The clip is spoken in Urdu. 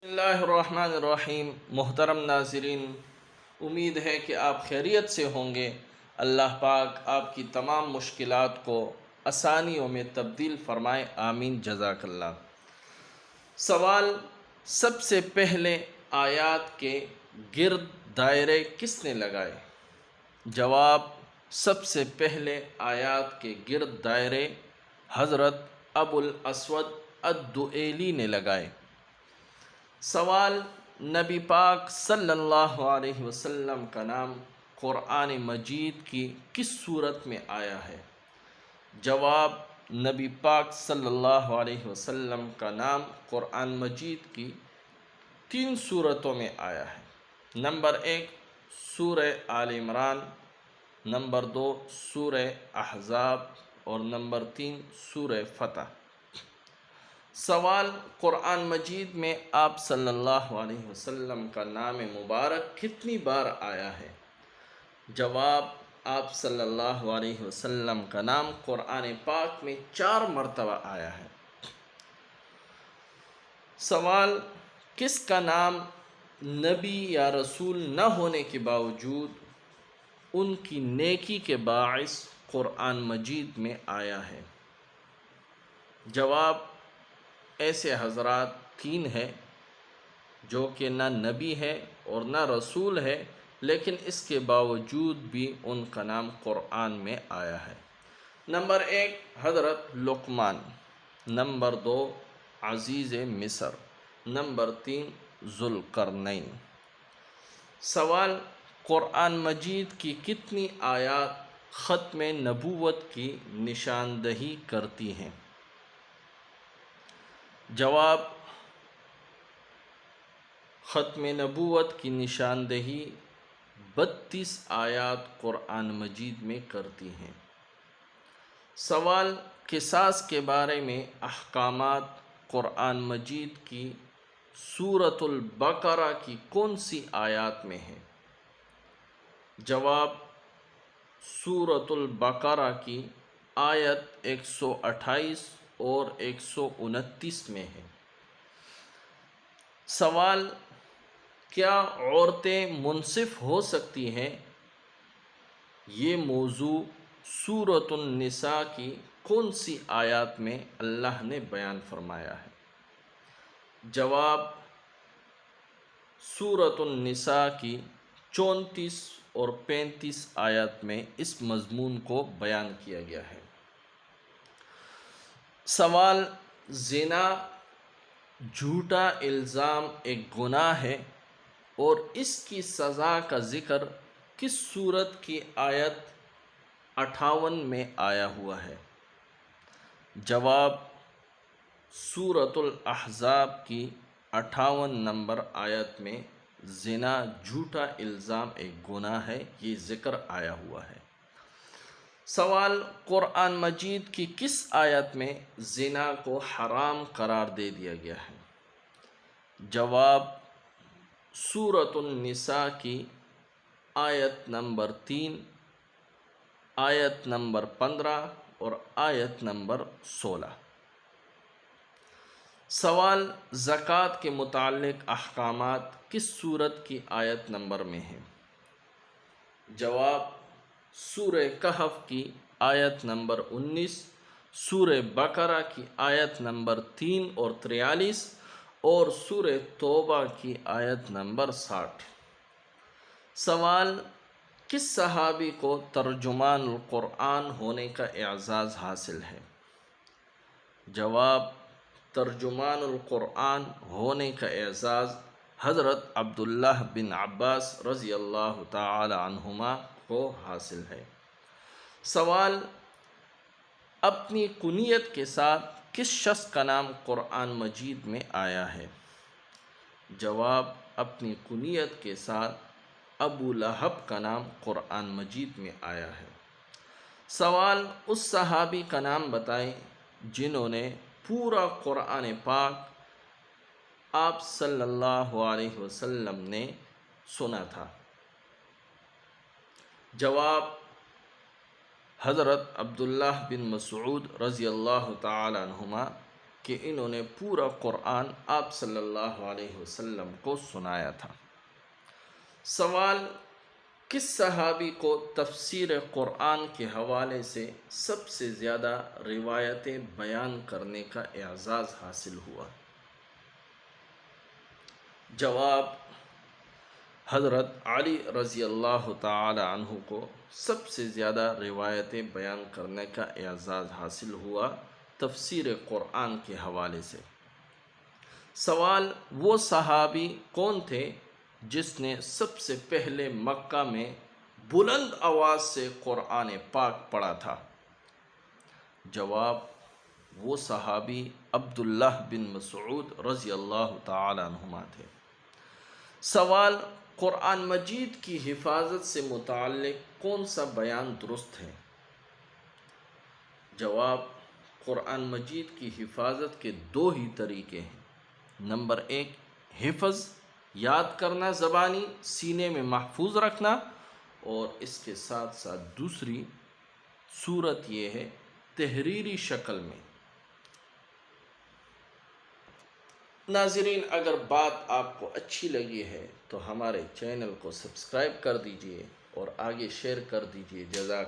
بسم اللہ الرحمن الرحیم۔ محترم ناظرین، امید ہے کہ آپ خیریت سے ہوں گے۔ اللہ پاک آپ کی تمام مشکلات کو آسانیوں میں تبدیل فرمائے، آمین، جزاک اللہ۔ سوال: سب سے پہلے آیات کے گرد دائرے کس نے لگائے؟ جواب: سب سے پہلے آیات کے گرد دائرے حضرت ابو الاسود الدؤیلی نے لگائے۔ سوال: نبی پاک صلی اللہ علیہ وسلم کا نام قرآن مجید کی کس صورت میں آیا ہے؟ جواب: نبی پاک صلی اللہ علیہ وسلم کا نام قرآن مجید کی 3 صورتوں میں آیا ہے۔ نمبر 1 سورہ آل عمران، نمبر 2 سورہ احزاب اور نمبر 3 سورہ فتح۔ سوال: قرآن مجید میں آپ صلی اللہ علیہ وسلم کا نام مبارک کتنی بار آیا ہے؟ جواب: آپ صلی اللہ علیہ وسلم کا نام قرآن پاک میں 4 مرتبہ آیا ہے۔ سوال: کس کا نام نبی یا رسول نہ ہونے کے باوجود ان کی نیکی کے باعث قرآن مجید میں آیا ہے؟ جواب: ایسے حضرات 3 ہیں جو کہ نہ نبی ہے اور نہ رسول ہے، لیکن اس کے باوجود بھی ان کا نام قرآن میں آیا ہے۔ نمبر 1 حضرت لقمان، نمبر 2 عزیز مصر، نمبر 3 ذوالقرنین۔ سوال: قرآن مجید کی کتنی آیات ختم نبوت کی نشاندہی کرتی ہیں؟ جواب: ختم نبوت کی نشاندہی 32 آیات قرآن مجید میں کرتی ہیں۔ سوال: قصاص کے بارے میں احکامات قرآن مجید کی سورۃ البقرہ کی کون سی آیات میں ہیں؟ جواب: سورۃ البقرہ کی آیت 128 اور 129 میں ہے۔ سوال: کیا عورتیں منصف ہو سکتی ہیں؟ یہ موضوع سورۃ النساء کی کون سی آیات میں اللہ نے بیان فرمایا ہے؟ جواب: سورۃ النساء کی 34 اور 35 آیات میں اس مضمون کو بیان کیا گیا ہے۔ سوال: زنا جھوٹا الزام ایک گناہ ہے اور اس کی سزا کا ذکر کس سورت کی آیت 58 میں آیا ہوا ہے؟ جواب: سورۃ الاحزاب کی 58 نمبر آیت میں زنا جھوٹا الزام ایک گناہ ہے، یہ ذکر آیا ہوا ہے۔ سوال: قرآن مجید کی کس آیت میں زنا کو حرام قرار دے دیا گیا ہے؟ جواب: سورۃ النساء کی آیت نمبر 3، آیت نمبر 15 اور آیت نمبر 16۔ سوال: زکوٰۃ کے متعلق احکامات کس سورت کی آیت نمبر میں ہیں؟ جواب: سورہ کہف کی آیت نمبر 19، سورہ بقرہ کی آیت نمبر 3 اور 43 اور سورہ توبہ کی آیت نمبر 60۔ سوال: کس صحابی کو ترجمان القرآن ہونے کا اعزاز حاصل ہے؟ جواب: ترجمان القرآن ہونے کا اعزاز حضرت عبداللہ بن عباس رضی اللہ تعالی عنہما کو حاصل ہے۔ سوال: اپنی کنیت کے ساتھ کس شخص کا نام قرآن مجید میں آیا ہے؟ جواب: اپنی کنیت کے ساتھ ابو لہب کا نام قرآن مجید میں آیا ہے۔ سوال: اس صحابی کا نام بتائیں جنہوں نے پورا قرآن پاک آپ صلی اللہ علیہ وسلم نے سنا تھا۔ جواب: حضرت عبداللہ بن مسعود رضی اللہ تعالی عنہما، کہ انہوں نے پورا قرآن آپ صلی اللہ علیہ وسلم کو سنایا تھا۔ سوال: کس صحابی کو تفسیر قرآن کے حوالے سے سب سے زیادہ روایتیں بیان کرنے کا اعزاز حاصل ہوا؟ جواب: حضرت علی رضی اللہ تعالی عنہ کو سب سے زیادہ روایتیں بیان کرنے کا اعزاز حاصل ہوا تفسیر قرآن کے حوالے سے۔ سوال: وہ صحابی کون تھے جس نے سب سے پہلے مکہ میں بلند آواز سے قرآن پاک پڑھا تھا؟ جواب: وہ صحابی عبداللہ بن مسعود رضی اللہ تعالی عنہما تھے۔ سوال: قرآن مجید کی حفاظت سے متعلق کون سا بیان درست ہے؟ جواب: قرآن مجید کی حفاظت کے دو ہی طریقے ہیں۔ نمبر 1، حفظ، یاد کرنا، زبانی سینے میں محفوظ رکھنا، اور اس کے ساتھ ساتھ دوسری صورت یہ ہے تحریری شکل میں۔ ناظرین، اگر بات آپ کو اچھی لگی ہے تو ہمارے چینل کو سبسکرائب کر دیجئے اور آگے شیئر کر دیجئے۔ جزاک